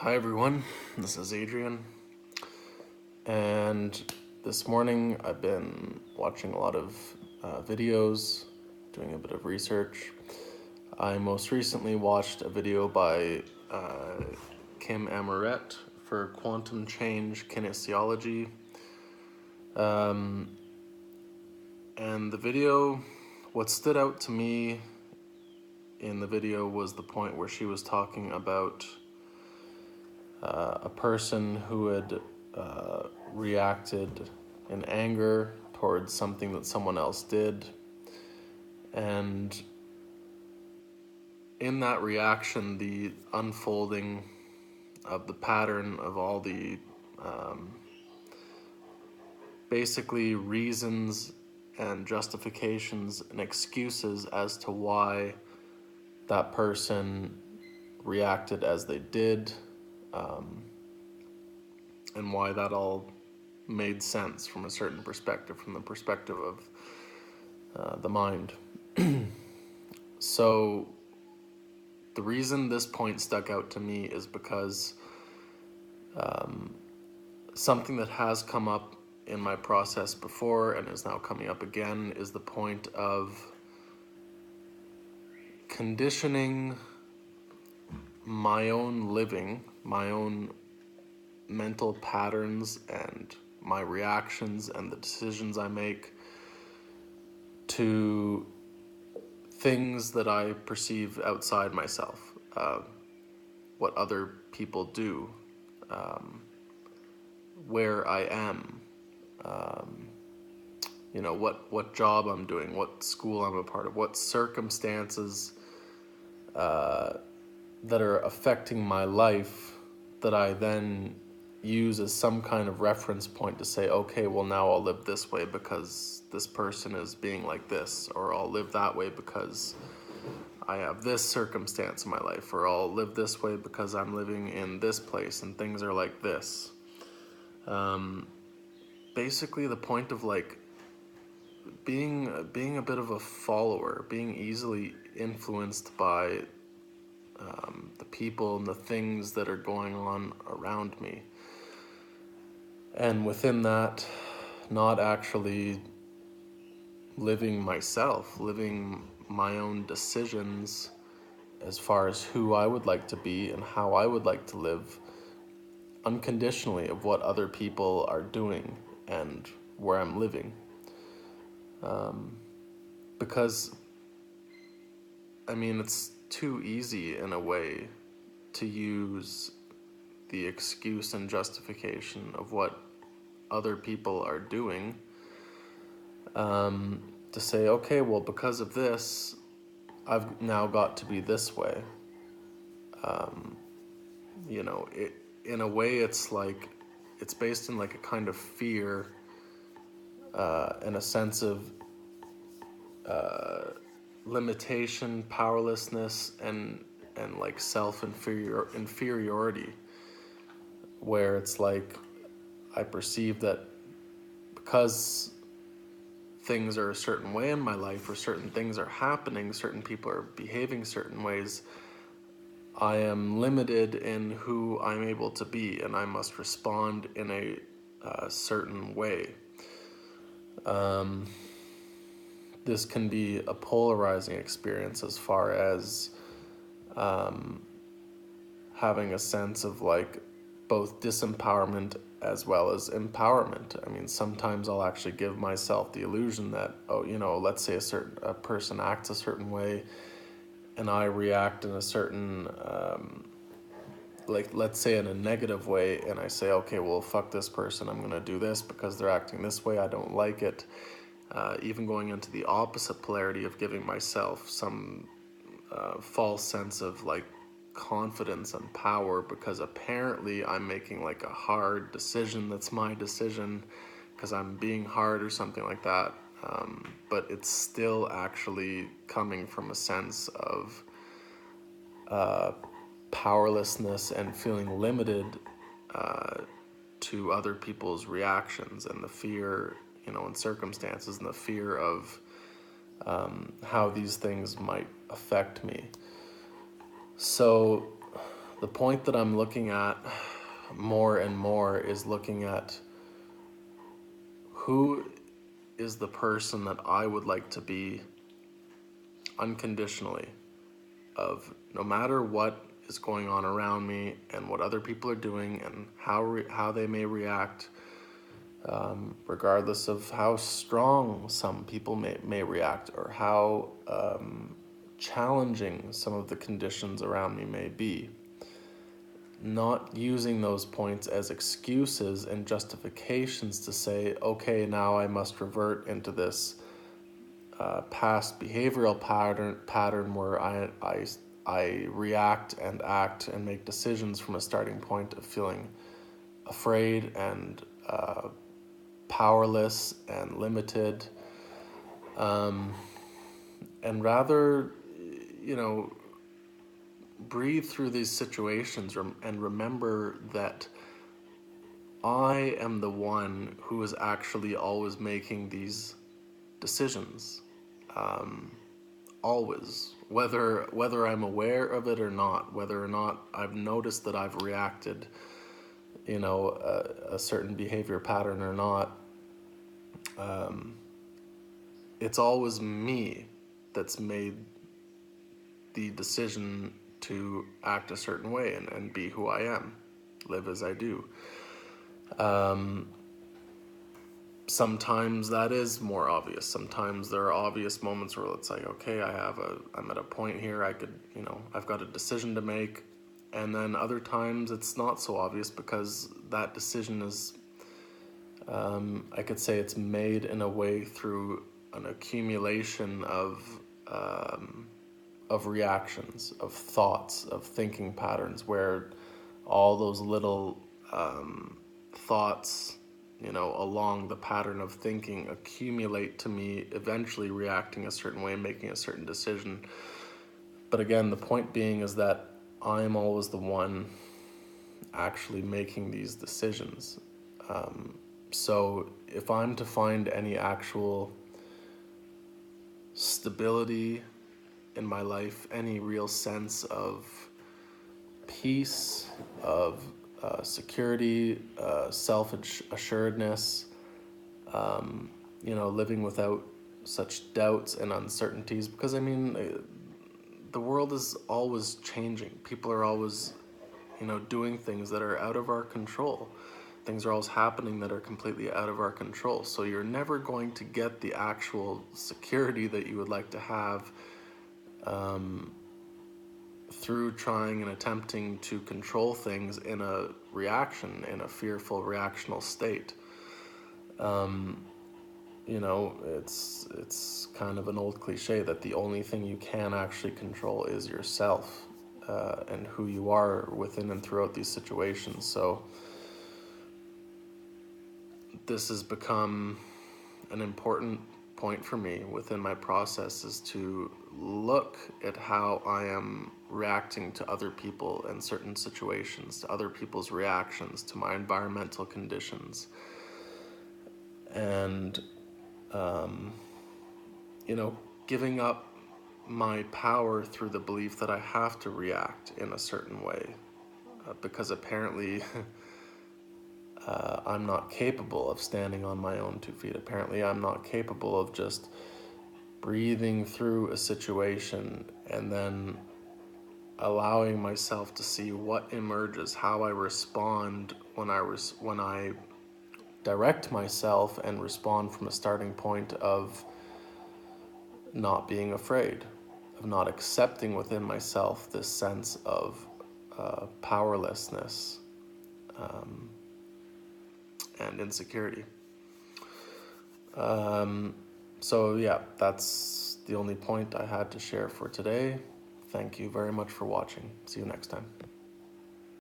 Hi everyone, this is Adrian, and this morning I've been watching a lot of videos, doing a bit of research. I most recently watched a video by Kim Amaret for Quantum Change Kinesiology, and the video, what stood out to me in the video was the point where she was talking about a person who had reacted in anger towards something that someone else did. And in that reaction, the unfolding of the pattern of all the basically reasons and justifications and excuses as to why that person reacted as they did, and why that all made sense from a certain perspective, from the perspective of the mind. So the reason this point stuck out to me is because something that has come up in my process before and is now coming up again is the point of conditioning my own living, my own mental patterns and my reactions and the decisions I make to things that I perceive outside myself, what other people do, where I am, what job I'm doing, what school I'm a part of, what circumstances that are affecting my life that I then use as some kind of reference point to say, okay, well, now I'll live this way because this person is being like this, or I'll live that way because I have this circumstance in my life, or I'll live this way because I'm living in this place and things are like this. Basically, the point of like being a bit of a follower, being easily influenced by the people and the things that are going on around me, and within that, not actually living myself, living my own decisions as far as who I would like to be and how I would like to live, unconditionally of what other people are doing and where I'm living. Because, I mean, it's too easy in a way to use the excuse and justification of what other people are doing, to say, okay, well, because of this, I've now got to be this way. In a way, it's like, it's based in like a kind of fear, and a sense of limitation, powerlessness, and like inferiority, where it's like I perceive that because things are a certain way in my life, or certain things are happening, certain people are behaving certain ways, I am limited in who I'm able to be, and I must respond in a certain way. This can be a polarizing experience as far as having a sense of like both disempowerment as well as empowerment. I mean, sometimes I'll actually give myself the illusion that, oh, let's say a person acts a certain way and I react in a certain, like, let's say in a negative way, and I say, okay, well, fuck this person, I'm gonna do this because they're acting this way, I don't like it. Even going into the opposite polarity of giving myself some false sense of like confidence and power because apparently I'm making like a hard decision that's my decision because I'm being hard or something like that. But it's still actually coming from a sense of powerlessness and feeling limited to other people's reactions, and the fear, and circumstances, and the fear of how these things might affect me. So The point that I'm looking at more and more is looking at who is the person that I would like to be unconditionally, of no matter what is going on around me and what other people are doing and how they may react, regardless of how strong some people may react, or how challenging some of the conditions around me may be. Not using those points as excuses and justifications to say, okay, now I must revert into this past behavioral pattern where I react and act and make decisions from a starting point of feeling afraid and powerless and limited, and rather, breathe through these situations and remember that I am the one who is actually always making these decisions. Always, whether I'm aware of it or not, whether or not I've noticed that I've reacted, a certain behavior pattern or not, it's always me that's made the decision to act a certain way and be who I am, live as I do. Sometimes that is more obvious. Sometimes there are obvious moments where it's like, okay, I'm at a point here, I've got a decision to make. And then other times it's not so obvious because that decision is, I could say it's made in a way through an accumulation of reactions, of thoughts, of thinking patterns, where all those little thoughts, along the pattern of thinking accumulate to me eventually reacting a certain way and making a certain decision. But again, the point being is that I'm always the one actually making these decisions. So if I'm to find any actual stability in my life, any real sense of peace, of security, self-assuredness, living without such doubts and uncertainties. Because the world is always changing. People are always, doing things that are out of our control. Things are always happening that are completely out of our control. So you're never going to get the actual security that you would like to have through trying and attempting to control things in a fearful, reactional state. It's kind of an old cliche that the only thing you can actually control is yourself, and who you are within and throughout these situations. So this has become an important point for me within my process, is to look at how I am reacting to other people and certain situations, to other people's reactions, to my environmental conditions. And, giving up my power through the belief that I have to react in a certain way, because apparently I'm not capable of standing on my own 2 feet. Apparently I'm not capable of just breathing through a situation and then allowing myself to see what emerges, how I respond when I direct myself and respond from a starting point of not being afraid, of not accepting within myself this sense of powerlessness and insecurity. So yeah, that's the only point I had to share for today. Thank you very much for watching. See you next time.